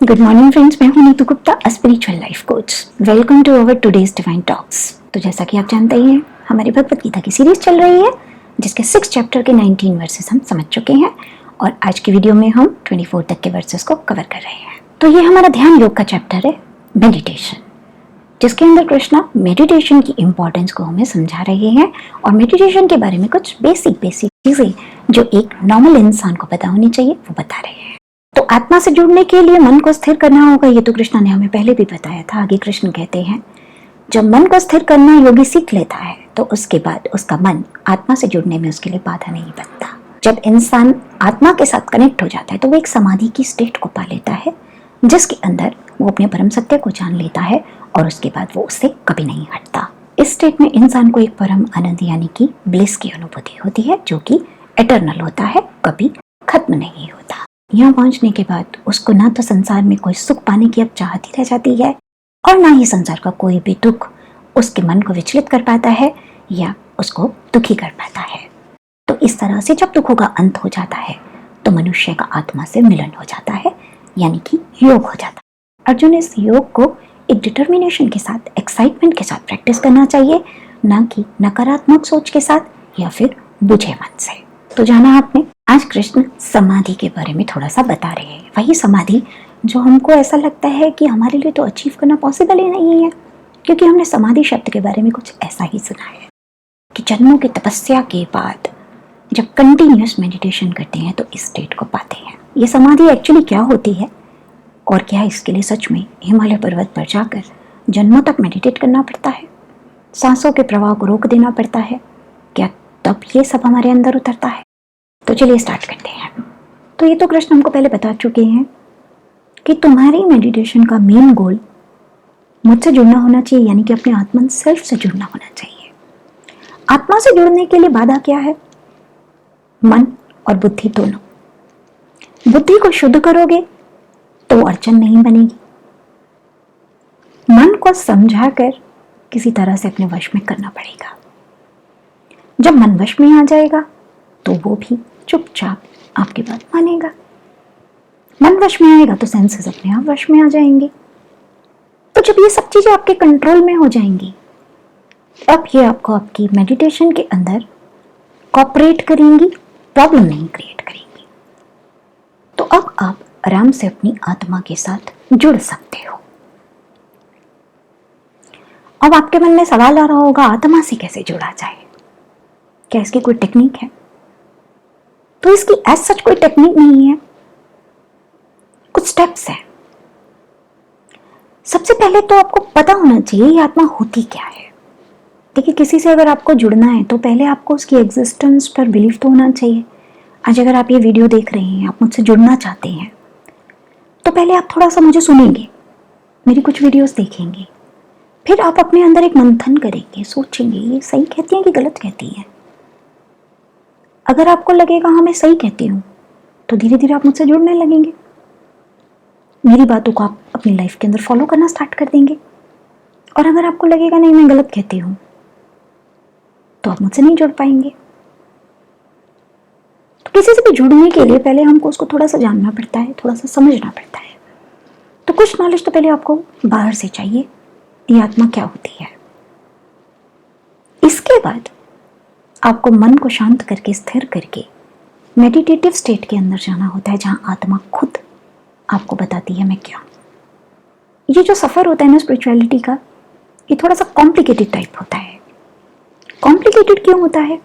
Good morning friends, मैं हूं Neetu Gupta, spiritual life coach. Welcome to our today's divine talks. तो जैसा कि आप जानते ही हैं, हमारी भगवत गीता की सीरीज चल रही है जिसके 6 चैप्टर के 19 वर्सेस हम समझ चुके हैं और आज की वीडियो में हम 24 तक के वर्सेस को कवर कर रहे हैं। तो ये हमारा ध्यान योग का चैप्टर है, मेडिटेशन, जिसके अंदर कृष्णा मेडिटेशन की इम्पोर्टेंस को हमें समझा रहे हैं और मेडिटेशन के बारे में कुछ बेसिक चीजें जो एक नॉर्मल इंसान को पता होनी चाहिए वो बता रहे हैं। तो आत्मा से जुड़ने के लिए मन को स्थिर करना होगा, ये तो कृष्णा ने हमें पहले भी बताया था। आगे कृष्ण कहते हैं, जब मन को स्थिर करना योगी सीख लेता है तो उसके बाद उसका मन आत्मा से जुड़ने में उसके लिए बाधा नहीं बनता। जब इंसान आत्मा के साथ कनेक्ट हो जाता है तो वो एक समाधि की स्टेट को पा लेता है, जिसके अंदर वो अपने परम सत्य को जान लेता है और उसके बाद वो उससे कभी नहीं हटता। इस स्टेट में इंसान को एक परम आनंद यानी कि ब्लिस की अनुभूति होती है, जो कि एटर्नल होता है, कभी खत्म नहीं होता। यहाँ पहुंचने के बाद उसको ना तो संसार में कोई सुख पाने की अब चाहत ही रह जाती है और ना ही संसार का कोई भी दुख उसके मन को विचलित कर पाता है या उसको दुखी कर पाता है। तो इस तरह से जब दुखों का अंत हो जाता है तो मनुष्य का आत्मा से मिलन हो जाता है, यानी कि योग हो जाता है। अर्जुन, इस योग को एक डिटर्मिनेशन के साथ, एक्साइटमेंट के साथ प्रैक्टिस करना चाहिए, ना कि नकारात्मक सोच के साथ या फिर बुझे मन से। तो जाना आपने, आज कृष्ण समाधि के बारे में थोड़ा सा बता रहे हैं। वही समाधि जो हमको ऐसा लगता है कि हमारे लिए तो अचीव करना पॉसिबल ही नहीं है, क्योंकि हमने समाधि शब्द के बारे में कुछ ऐसा ही सुना है कि जन्मों की तपस्या के बाद जब कंटिन्यूअस मेडिटेशन करते हैं तो इस स्टेट को पाते हैं। ये समाधि एक्चुअली क्या होती है और क्या इसके लिए सच में हिमालय पर्वत पर जाकर जन्मों तक मेडिटेट करना पड़ता है, सांसों के प्रवाह को रोक देना पड़ता है, क्या तब ये सब हमारे अंदर उतरता है? तो चलिए स्टार्ट करते हैं। तो ये तो कृष्ण हमको पहले बता चुके हैं कि तुम्हारी मेडिटेशन का मेन गोल मुझसे जुड़ना होना चाहिए, यानी कि अपने आत्मन सेल्फ से जुड़ना होना चाहिए। आत्मा से जुड़ने के लिए बाधा क्या है? मन और बुद्धि दोनों। बुद्धि को शुद्ध करोगे तो अड़चन नहीं बनेगी। मन को समझाकर किसी तरह से अपने वश में करना पड़ेगा। जब मन वश में आ जाएगा तो वो भी चुपचाप आपकी बात मानेगा। मन वश में आएगा तो सेंसेस अपने आप वश में आ जाएंगे। तो जब ये सब चीजें आपके कंट्रोल में हो जाएंगी, अब ये आपको आपकी मेडिटेशन के अंदर कॉपरेट करेंगी, प्रॉब्लम नहीं क्रिएट करेंगी। तो अब आप आराम से अपनी आत्मा के साथ जुड़ सकते हो। अब आपके मन में सवाल आ रहा होगा, आत्मा से कैसे जुड़ा जाए? क्या इसकी कोई टेक्निक है? तो इसकी एज सच कोई टेक्निक नहीं है, कुछ स्टेप्स हैं। सबसे पहले तो आपको पता होना चाहिए ये आत्मा होती क्या है। देखिए, किसी से अगर आपको जुड़ना है तो पहले आपको उसकी एग्जिस्टेंस पर बिलीव तो होना चाहिए। आज अगर आप ये वीडियो देख रहे हैं, आप मुझसे जुड़ना चाहते हैं, तो पहले आप थोड़ा सा मुझे सुनेंगे, मेरी कुछ वीडियोस देखेंगे, फिर आप अपने अंदर एक मंथन करेंगे, सोचेंगे ये सही कहती है कि गलत कहती है। अगर आपको लगेगा हाँ मैं सही कहती हूँ, तो धीरे धीरे आप मुझसे जुड़ने लगेंगे, मेरी बातों को आप अपनी लाइफ के अंदर फॉलो करना स्टार्ट कर देंगे। और अगर आपको लगेगा नहीं मैं गलत कहती हूँ, तो आप मुझसे नहीं जुड़ पाएंगे। तो किसी से भी जुड़ने के लिए पहले हमको उसको थोड़ा सा जानना पड़ता है, थोड़ा सा समझना पड़ता है। तो कुछ नॉलेज तो पहले आपको बाहर से चाहिए, ये आत्मा क्या होती है। इसके बाद आपको मन को शांत करके, स्थिर करके मेडिटेटिव स्टेट के अंदर जाना होता है, जहां आत्मा खुद आपको बताती है मैं क्या हूं। ये जो सफर होता है ना स्पिरिचुअलिटी का, ये थोड़ा सा कॉम्प्लिकेटेड टाइप होता है। कॉम्प्लिकेटेड क्यों होता है?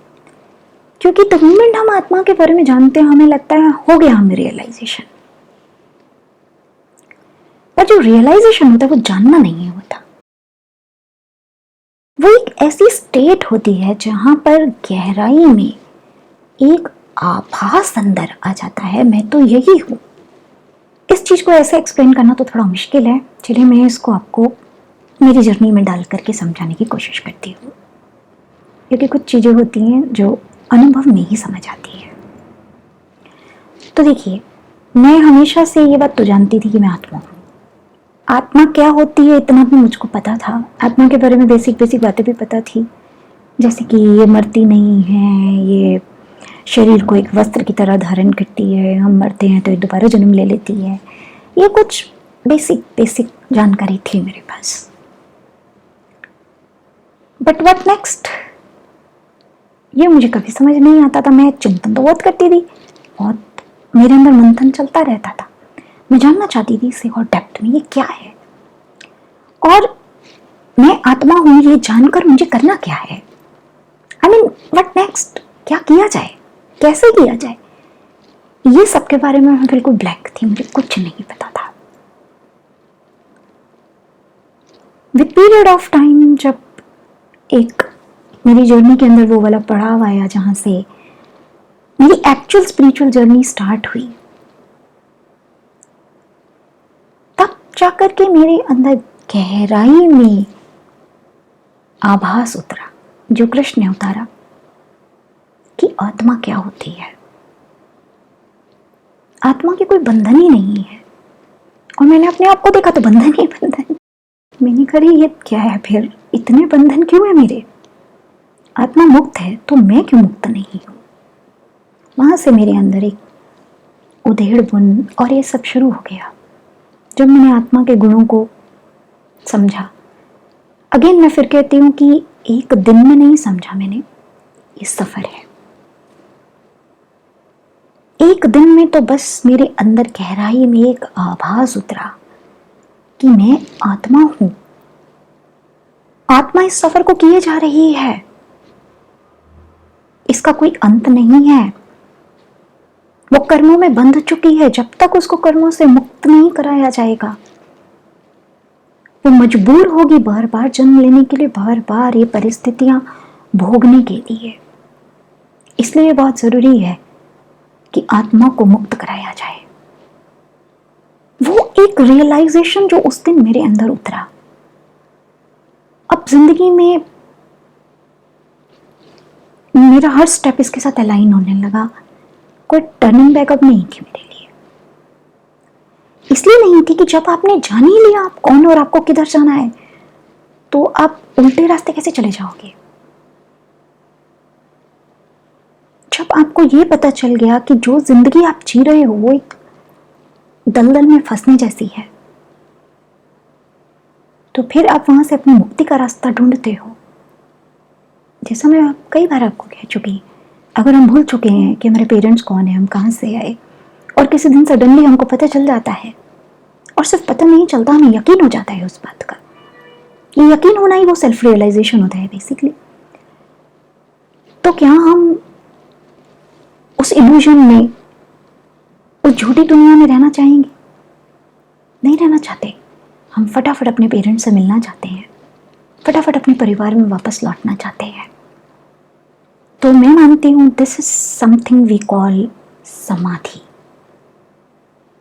क्योंकि द मोमेंट हम आत्मा के बारे में जानते हैं, हमें लगता है हो गया हमें रियलाइजेशन। पर जो रियलाइजेशन होता है वो जानना नहीं होता। वो एक ऐसी स्टेट होती है जहां पर गहराई में एक आभास अंदर आ जाता है, मैं तो यही हूं। इस चीज को ऐसे एक्सप्लेन करना तो थोड़ा मुश्किल है, चलिए मैं इसको आपको मेरी जर्नी में डाल करके समझाने की कोशिश करती हूँ, क्योंकि कुछ चीजें होती हैं जो अनुभव में ही समझ आती है। तो देखिए, मैं हमेशा से ये बात तो जानती थी कि मैं आत्मा हूँ। आत्मा क्या होती है इतना भी मुझको पता था। आत्मा के बारे में बेसिक बातें भी पता थी, जैसे कि ये मरती नहीं है, ये शरीर को एक वस्त्र की तरह धारण करती है, हम मरते हैं तो ये दोबारा जन्म ले लेती है। ये कुछ बेसिक जानकारी थी मेरे पास। बट व्हाट नेक्स्ट, ये मुझे कभी समझ नहीं आता था। मैं चिंतन तो बहुत करती थी, बहुत मेरे अंदर मंथन चलता रहता था। मैं जानना चाहती थी इससे और डेप्थ में ये क्या है, और मैं आत्मा हूं ये जानकर मुझे करना क्या है। आई मीन व्हाट नेक्स्ट, क्या किया जाए, कैसे किया जाए, ये सब के बारे में मैं बिल्कुल ब्लैंक थी, मुझे कुछ नहीं पता था। विद पीरियड ऑफ टाइम, जब एक मेरी जर्नी के अंदर वो वाला पड़ाव आया जहां से मेरी एक्चुअल स्पिरिचुअल जर्नी स्टार्ट हुई, तब जाकर के मेरे अंदर गहराई में आभास उतरा, जो कृष्ण ने उतारा, कि आत्मा क्या होती है। आत्मा के कोई बंधन ही नहीं है। और मैंने अपने आप को देखा तो बंधन ही बंधन। मैंने कहा ये क्या है, फिर इतने बंधन क्यों है मेरे। आत्मा मुक्त है तो मैं क्यों मुक्त नहीं हूं। वहां से मेरे अंदर एक उधेड़ बुन और ये सब शुरू हो गया। जब मैंने आत्मा के गुणों को समझा, अगेन मैं फिर कहती हूँ कि एक दिन में नहीं समझा मैंने, ये सफर है। एक दिन में तो बस मेरे अंदर गहराई में एक आभास उतरा कि मैं आत्मा हूं। आत्मा इस सफर को किए जा रही है, इसका कोई अंत नहीं है। वो कर्मों में बंध चुकी है, जब तक उसको कर्मों से मुक्त नहीं कराया जाएगा वो मजबूर होगी बार बार जन्म लेने के लिए, बार बार ये परिस्थितियां भोगने के लिए। इसलिए बहुत जरूरी है कि आत्मा को मुक्त कराया जाए। वो एक रियलाइजेशन जो उस दिन मेरे अंदर उतरा, अब जिंदगी में मेरा हर स्टेप इसके साथ अलाइन होने लगा। कोई टर्निंग बैक अब नहीं थी मेरे लिए। इसलिए नहीं थी कि जब आपने जान ही लिया आप कौन और आपको किधर जाना है, तो आप उल्टे रास्ते कैसे चले जाओगे। जब आपको ये पता चल गया कि जो जिंदगी आप जी रहे हो वो एक दलदल में फंसने जैसी है, तो फिर आप वहां से अपनी मुक्ति का रास्ता ढूंढते हो। जैसा मैं कई बार आपको कह चुकी, अगर हम भूल चुके हैं कि हमारे पेरेंट्स कौन है, हम कहाँ से आए, और किसी दिन सडनली हमको पता चल जाता है, और सिर्फ पता नहीं चलता, हमें यकीन हो जाता है उस बात का। ये यकीन होना ही वो सेल्फ रियलाइजेशन होता है बेसिकली। तो क्या हम उस इल्यूजन में, उस झूठी दुनिया में रहना चाहेंगे? नहीं रहना चाहते। हम फटाफट अपने पेरेंट्स से मिलना चाहते हैं, फटाफट अपने परिवार में वापस लौटना चाहते हैं। तो मैं मानती हूं this is something we call samadhi.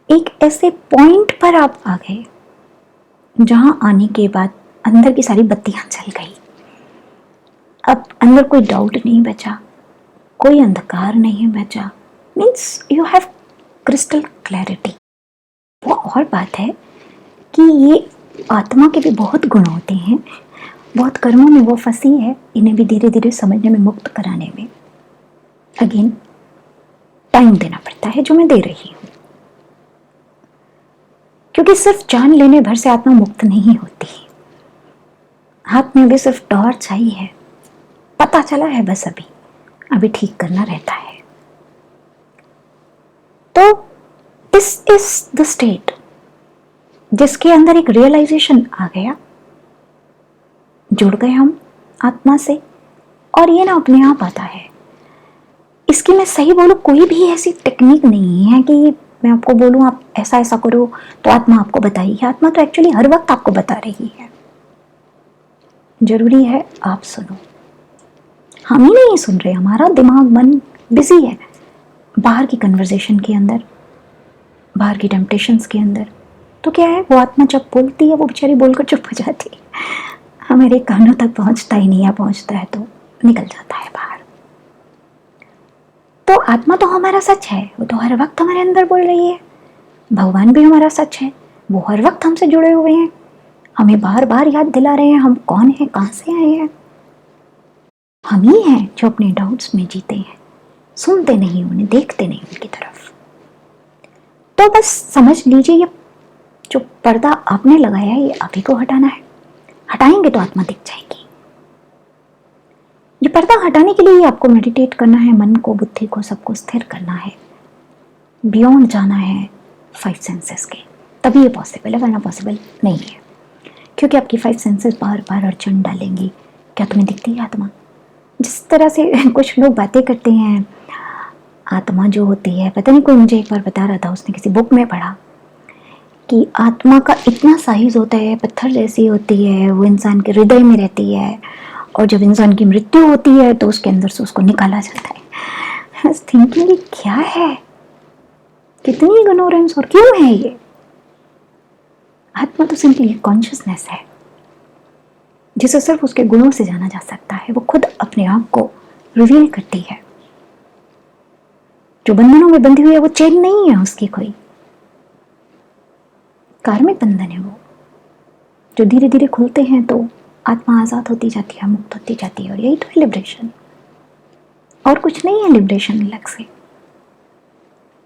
एक ऐसे पॉइंट पर आप आ गए जहां आने के बाद अंदर की सारी बत्तियां जल गई। अब अंदर कोई डाउट नहीं बचा, कोई अंधकार नहीं बचा। Means you have crystal clarity. वो और बात है कि ये आत्मा के भी बहुत गुण होते हैं, बहुत कर्मों में वो फंसी है, इन्हें भी धीरे धीरे समझने में, मुक्त कराने में अगेन टाइम देना पड़ता है, जो मैं दे रही हूं। क्योंकि सिर्फ जान लेने भर से आत्मा मुक्त नहीं होती। हाथ में भी सिर्फ टॉर्च आई है, पता चला है बस, अभी ठीक करना रहता है। तो दिस इज द स्टेट जिसके अंदर एक रियलाइजेशन आ गया, जुड़ गए हम आत्मा से, और ये ना अपने आप आता है। इसकी मैं सही बोलूं, कोई भी ऐसी टेक्निक नहीं है कि मैं आपको बोलूं आप ऐसा ऐसा करो तो आत्मा आपको बताएगी। आत्मा तो एक्चुअली हर वक्त आपको बता रही है। जरूरी है आप सुनो। हम ही नहीं सुन रहे, हमारा दिमाग, मन बिजी है बाहर की कन्वर्सेशन के अंदर, बाहर की टेम्पटेशंस के अंदर। तो क्या है, वो आत्मा जब बोलती है वो बेचारी बोलकर चुप हो जाती है, हमारे कानों तक पहुंचता ही नहीं है, पहुंचता है तो निकल जाता है बाहर। तो आत्मा तो हमारा सच है, वो तो हर वक्त हमारे अंदर बोल रही है। भगवान भी हमारा सच है, वो हर वक्त हमसे जुड़े हुए हैं, हमें बार बार याद दिला रहे हैं हम कौन है, कहां से आए हैं। हम ही हैं जो अपने डाउट्स में जीते हैं, सुनते नहीं उन्हें, देखते नहीं उनकी तरफ। तो बस समझ लीजिए ये जो पर्दा आपने लगाया है ये आप ही को हटाना है। हटाएंगे तो आत्मा दिख जाएगी। ये पर्दा हटाने के लिए आपको मेडिटेट करना है, मन को, बुद्धि को, सबको स्थिर करना है, बियॉन्ड जाना है 5 सेंसेस के, तभी ये पॉसिबल है, वरना पॉसिबल नहीं है। क्योंकि आपकी 5 सेंसेस बार बार अड़चन डालेंगी। क्या तुम्हें दिखती है आत्मा? जिस तरह से कुछ लोग बातें करते हैं, आत्मा जो होती है, पता नहीं, कोई मुझे एक बार बता रहा था, उसने किसी बुक में पढ़ा कि आत्मा का इतना साइज होता है, पत्थर जैसी होती है, वो इंसान के हृदय में रहती है, और जब इंसान की मृत्यु होती है तो उसके अंदर से उसको निकाला जाता है। थिंकिंग ये क्या है, कितनी इग्नोरेंस, और क्यों है ये? आत्मा तो सिंपली कॉन्शियसनेस है जिसे सिर्फ उसके गुणों से जाना जा सकता है। वो खुद अपने आप को रिवील करती है। जो बंधनों में बंधी हुई है वो चैन नहीं है उसकी, कोई कार्मिक बंधन है वो, जो धीरे धीरे खुलते हैं तो आत्मा आजाद होती जाती है, मुक्त होती जाती है। और यही तो है लिबरेशन, और कुछ नहीं है लिबरेशन अलग से।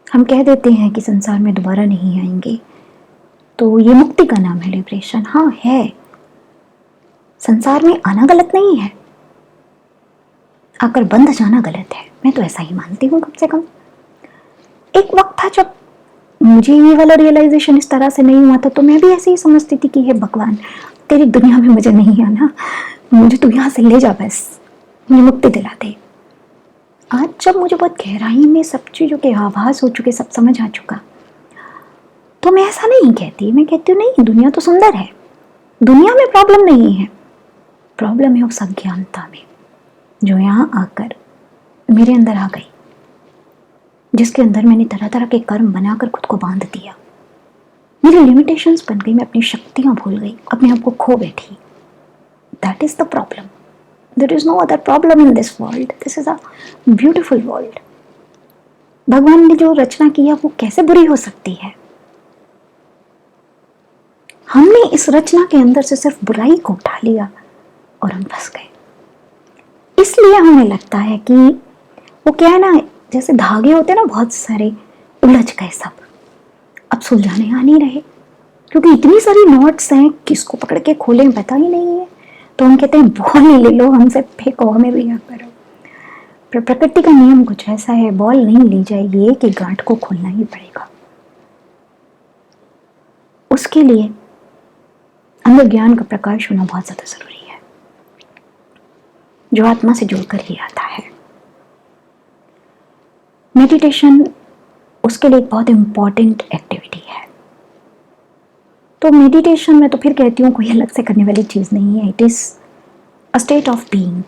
हम कह देते हैं कि संसार में दोबारा नहीं आएंगे, तो ये मुक्ति का नाम है लिबरेशन। हाँ है, संसार में आना गलत नहीं है, आकर बंध जाना गलत है। मैं तो ऐसा ही मानती हूँ। कम से कम एक वक्त था जब मुझे ये वाला रियलाइजेशन इस तरह से नहीं हुआ था, तो मैं भी ऐसे ही समझती थी कि हे भगवान, तेरी दुनिया में मुझे नहीं आना, मुझे तू यहाँ से ले जा, बस मुझे मुक्ति दिला दे। आज जब मुझे बहुत गहराई में सब चीज़ों के आभास हो चुके, सब समझ आ चुका, तो मैं ऐसा नहीं कहती। मैं कहती हूँ नहीं, दुनिया तो सुंदर है, दुनिया में प्रॉब्लम नहीं है, प्रॉब्लम है उस अज्ञानता में जो यहाँ आकर मेरे अंदर आ गई, जिसके अंदर मैंने तरह तरह के कर्म बनाकर खुद को बांध दिया। मेरी लिमिटेशंस बन गई, मैं अपनी शक्तियां भूल गई, अपने आप को खो बैठी। That is the problem. There is no other problem in this world. This is a beautiful world. भगवान ने जो रचना की है वो कैसे बुरी हो सकती है? हमने इस रचना के अंदर से सिर्फ बुराई को उठा लिया और हम फंस गए। इसलिए हमें लगता है कि वो क्या है ना, जैसे धागे होते हैं ना बहुत सारे, उलझ गए सब, अब सुलझाने आ नहीं रहे, क्योंकि इतनी सारी नॉट्स हैं, किसको पकड़ के खोलें पता ही नहीं है। तो हम कहते हैं बॉल ही ले लो, हमसे फेंको, हमें भी यहाँ करो। पर प्रकृति का नियम कुछ ऐसा है, बॉल नहीं ली जाएगी, एक एक गांठ को खोलना ही पड़ेगा। उसके लिए अंदर ज्ञान का प्रकाश होना बहुत ज्यादा जरूरी है, जो आत्मा से जुड़कर ही आता है। मेडिटेशन उसके लिए एक बहुत इंपॉर्टेंट एक्टिविटी है। तो मेडिटेशन में तो फिर कहती हूँ कोई अलग से करने वाली चीज नहीं है। It is a state of being.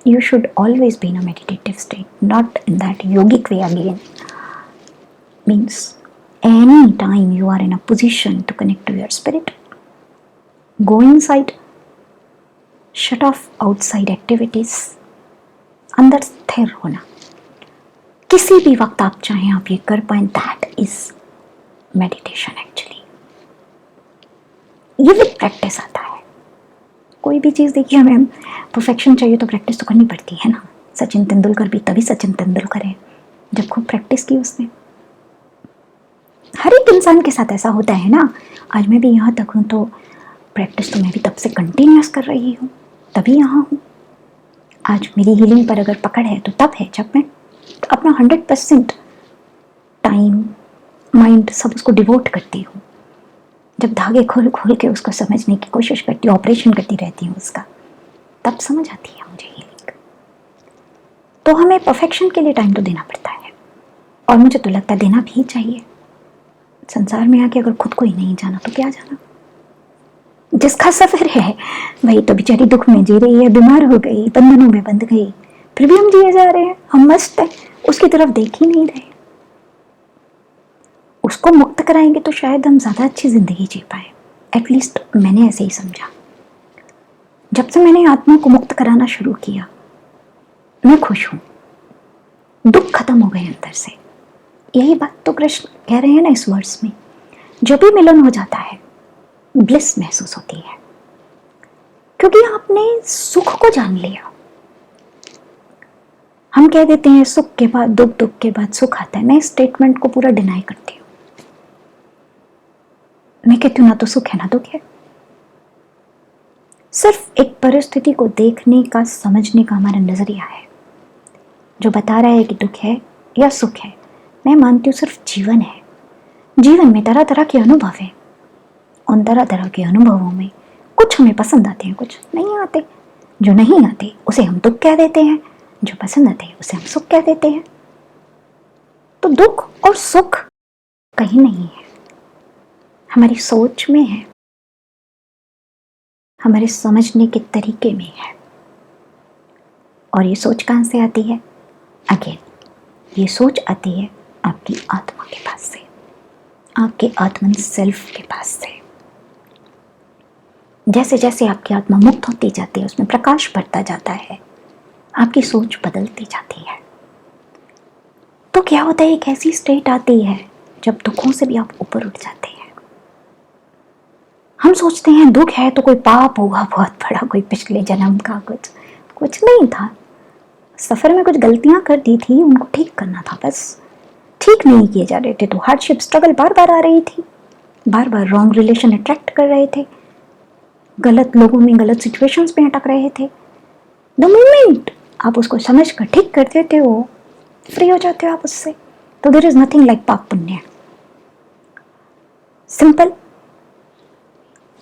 You should always be in a meditative state, not in that yogic way again. Means any time you are in a position to connect to your spirit, go inside, shut off outside activities, अंदर स्थिर होना। किसी भी वक्त आप चाहें आप ये कर पाएं, दैट इज मेडिटेशन एक्चुअली। ये विद प्रैक्टिस आता है। कोई भी चीज़ देखिए, हमें परफेक्शन चाहिए तो प्रैक्टिस तो करनी पड़ती है ना। सचिन तेंदुलकर भी तभी सचिन तेंदुलकर है जब खूब प्रैक्टिस की उसने। हर एक इंसान के साथ ऐसा होता है ना। आज मैं भी यहाँ तक हूँ तो प्रैक्टिस तो मैं भी तब से कंटिन्यूस कर रही हूँ, तभी यहाँ हूँ। आज मेरी हीलिंग पर अगर पकड़ है तो तब है जब मैं अपना 100% टाइम, माइंड सब उसको डिवोट करती हूँ। जब धागे खोल खोल के उसको समझने की कोशिश करती हूँ, ऑपरेशन करती रहती हूँ उसका, तब समझ आती है मुझे हीलिंग। तो हमें परफेक्शन के लिए टाइम तो देना पड़ता है, और मुझे तो लगता है देना भी चाहिए। संसार में आके अगर खुद को ही नहीं जाना तो क्या जाना। जिसका सफर है वही तो बेचारी दुख में जी रही है, बीमार हो गई, बंधनों में बंध गई, फिर भी हम जिए जा रहे हैं, हम मस्त हैं, उसकी तरफ देख ही नहीं रहे। उसको मुक्त कराएंगे तो शायद हम ज्यादा अच्छी जिंदगी जी पाए। एटलीस्ट मैंने ऐसे ही समझा। जब से मैंने आत्मा को मुक्त कराना शुरू किया, मैं खुश हूं, दुख खत्म हो गए अंदर से। यही बात तो कृष्ण कह रहे हैं ना इस वर्ष में। जब भी मिलन हो जाता है ब्लिस महसूस होती है, क्योंकि आपने सुख को जान लिया। हम कह देते हैं सुख के बाद दुख, दुख के बाद सुख आता है। मैं इस स्टेटमेंट को पूरा डिनाई करती हूँ। मैं कहती हूँ ना तो सुख है ना दुख है। सिर्फ एक परिस्थिति को देखने का, समझने का हमारा नजरिया है जो बता रहा है कि दुख है या सुख है। मैं मानती हूँ सिर्फ जीवन है। जीवन में तरह तरह के अनुभव है। उन तरह तरह के अनुभवों में कुछ हमें पसंद आते हैं, कुछ नहीं आते। जो नहीं आते उसे हम दुख कह देते हैं, जो पसंद आते हैं उसे हम सुख कह देते हैं। तो दुख और सुख कहीं नहीं है, हमारी सोच में है, हमारे समझने के तरीके में है। और ये सोच कहाँ से आती है? अगेन, ये सोच आती है आपकी आत्मा के पास से, आपके आत्मन सेल्फ के पास से। जैसे जैसे आपकी आत्मा मुक्त होती जाती है, उसमें प्रकाश बढ़ता जाता है, आपकी सोच बदलती जाती है। तो क्या होता है, एक ऐसी स्टेट आती है जब दुखों से भी आप ऊपर उठ जाते हैं। हम सोचते हैं दुख है तो कोई पाप होगा बहुत बड़ा, कोई पिछले जन्म का कुछ नहीं था। सफर में कुछ गलतियां कर दी थी, उनको ठीक करना था बस। ठीक नहीं किए जा रहे थे तो हार्डशिप, स्ट्रगल बार बार आ रही थी, बार बार रॉन्ग रिलेशन अट्रैक्ट कर रहे थे, गलत लोगों में, गलत सिचुएशंस में अटक रहे थे। द मोमेंट आप उसको समझ कर ठीक कर देते हो, फ्री हो जाते हो आप उससे। तो देयर इज नथिंग लाइक पाप पुण्य। सिंपल।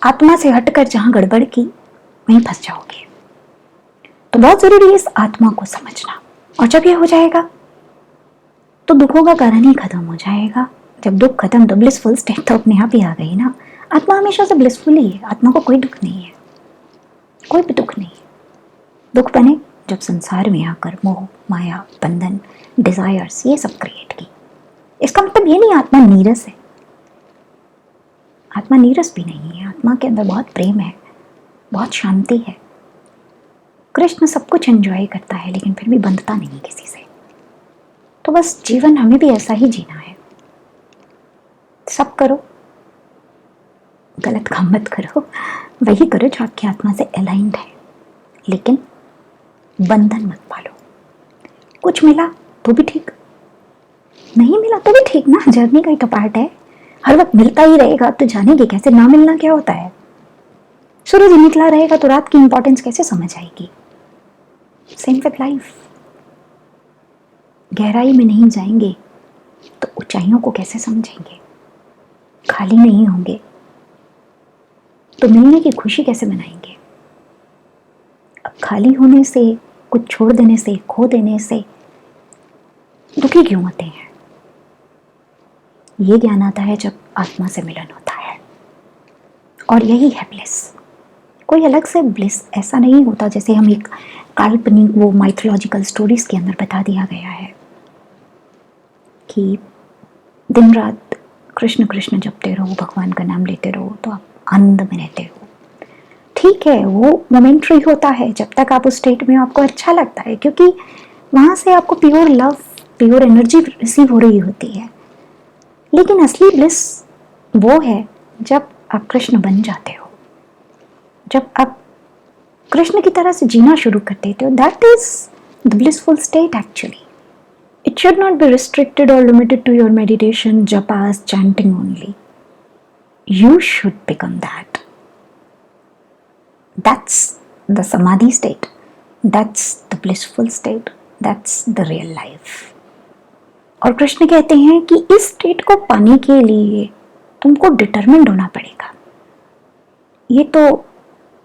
आत्मा से हटकर जहां गड़बड़ की वहीं फंस जाओगे। तो बहुत जरूरी है इस आत्मा को समझना। और जब ये हो जाएगा तो दुखों का कारण ही खत्म हो जाएगा। जब दुख खत्म तो ब्लिसफुल स्टेट तो अपने आप ही आ गई ना। आत्मा हमेशा से ब्लिसफुल ही है, आत्मा को कोई दुख नहीं है, कोई भी दुख नहीं। दुख बने जब संसार में आकर मोह, माया, बंधन, डिजायर्स ये सब क्रिएट की। इसका मतलब ये नहीं आत्मा नीरस है। आत्मा नीरस भी नहीं है, आत्मा के अंदर बहुत प्रेम है, बहुत शांति है। कृष्ण सब कुछ एंजॉय करता है लेकिन फिर भी बंधता नहीं किसी से। तो बस जीवन हमें भी ऐसा ही जीना है। सब करो, गलत काम मत करो, वही करो जो आपकी आत्मा से अलाइंड है, लेकिन बंधन मत पालो। कुछ मिला तो भी ठीक, नहीं मिला तो भी ठीक ना, जर्नी का ही तो पार्ट है। हर वक्त मिलता ही रहेगा तो जानेंगे कैसे ना मिलना क्या होता है। सूरज ही निकला रहेगा तो रात की इंपॉर्टेंस कैसे समझ आएगी। Same with life. गहराई में नहीं जाएंगे तो ऊंचाइयों को कैसे समझेंगे। खाली नहीं होंगे तो मिलने की खुशी कैसे मनाएंगे। अब खाली होने से, कुछ छोड़ देने से, खो देने से दुखी क्यों होते हैं? ये ज्ञान आता है जब आत्मा से मिलन होता है। और यही है ब्लिस। कोई अलग से ब्लिस ऐसा नहीं होता जैसे हम एक काल्पनिक वो माइथोलॉजिकल स्टोरीज के अंदर बता दिया गया है कि दिन रात कृष्ण कृष्ण जपते रहो, भगवान का नाम लेते रहो तो आप आनंद में रहते हो। ठीक है, वो मोमेंट्री होता है जब तक आप उस स्टेट में आपको अच्छा लगता है, क्योंकि वहां से आपको pure love, pure energy receive हो रही होती है। लेकिन असली ब्लिस वो है जब आप कृष्ण बन जाते हो, जब आप कृष्ण की तरह से जीना शुरू कर देते हो। That is the blissful state actually. It should not be restricted or limited to your meditation, japas, chanting only. You should become that. That's the samadhi state. That's the blissful state. That's the real life. और कृष्ण कहते हैं कि इस state को पाने के लिए तुमको डिटरमिन्ड होना पड़ेगा। ये तो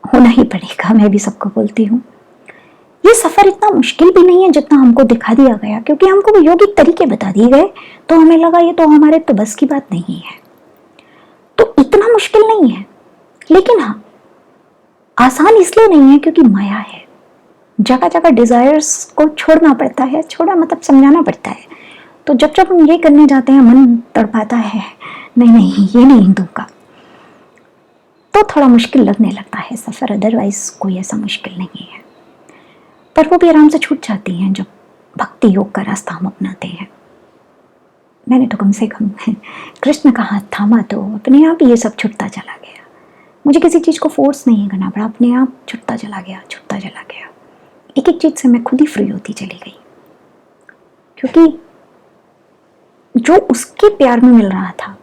होना ही पड़ेगा, मैं भी सबको बोलती हूँ। ये सफर इतना मुश्किल भी नहीं है जितना हमको दिखा दिया गया, क्योंकि हमको वो योगिक तरीके बता दिए गए तो हमें लगा ये तो हमारे तो बस की बात नहीं है। तो इतना मुश्किल नहीं है, लेकिन हाँ आसान इसलिए नहीं है क्योंकि माया है। जगह जगह डिजायर्स को छोड़ना पड़ता है, छोड़ा मतलब समझाना पड़ता है। तो जब जब हम ये करने जाते हैं मन तड़पाता है, नहीं नहीं ये नहीं दूंगा, तो थोड़ा मुश्किल लगने लगता है सफर। अदरवाइज कोई ऐसा मुश्किल नहीं है, पर वो भी आराम से छूट जाती हैं जब भक्ति योग का रास्ता हम अपनाते हैं। मैंने तो कम से कम कृष्ण का हाथ थामा तो अपने आप ही ये सब छूटता चला गया। मुझे किसी चीज़ को फोर्स नहीं करना पड़ा, अपने आप छूटता चला गया, छूटता चला गया। एक एक चीज़ से मैं खुद ही फ्री होती चली गई, क्योंकि जो उसके प्यार में मिल रहा था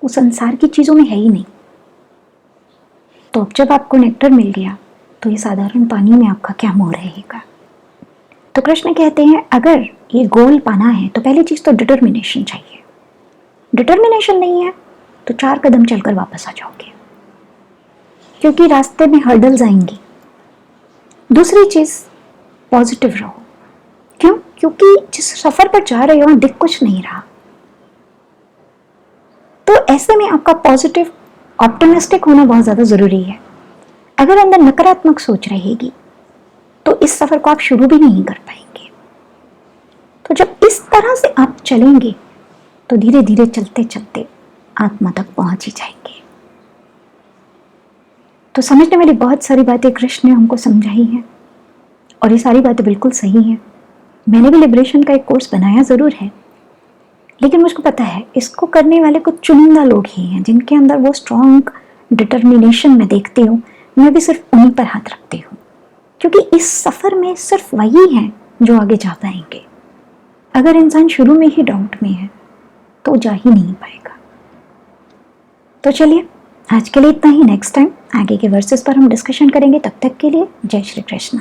वो संसार की चीज़ों में है ही नहीं। तो अब जब आपको नेक्टर मिल गया तो ये साधारण पानी में आपका क्या मोह रहेगा। तो कृष्ण कहते हैं अगर ये गोल पाना है तो पहली चीज़ तो डिटर्मिनेशन चाहिए। डिटर्मिनेशन नहीं है तो 4 कदम चलकर वापस आ जाओगे, क्योंकि रास्ते में हर्डल्स आएंगी। दूसरी चीज़, पॉजिटिव रहो। क्यों? क्योंकि जिस सफ़र पर जा रहे हो वहाँ दिख कुछ नहीं रहा। तो ऐसे में आपका पॉजिटिव ऑप्टिमिस्टिक होना बहुत ज़्यादा ज़रूरी है। अगर अंदर नकारात्मक सोच रहेगी तो इस सफ़र को आप शुरू भी नहीं कर पाएंगे। तो जब इस तरह से आप चलेंगे तो धीरे धीरे चलते चलते आत्मा तक पहुंच ही जाएंगे। तो समझने वाली बहुत सारी बातें कृष्ण ने हमको समझाई हैं और ये सारी बातें बिल्कुल सही हैं। मैंने भी लिबरेशन का एक कोर्स बनाया ज़रूर है, लेकिन मुझको पता है इसको करने वाले कुछ चुनिंदा लोग ही हैं जिनके अंदर वो स्ट्रॉन्ग डिटर्मिनेशन मैं देखती हूँ। मैं भी सिर्फ उन्हीं पर हाथ रखती हूँ, क्योंकि इस सफ़र में सिर्फ वही हैं जो आगे जा पाएंगे। अगर इंसान शुरू में ही डाउट में है तो जा ही नहीं पाएगा। तो चलिए आज के लिए इतना ही। नेक्स्ट टाइम आगे के वर्सेस पर हम डिस्कशन करेंगे। तब तक के लिए जय श्री कृष्ण।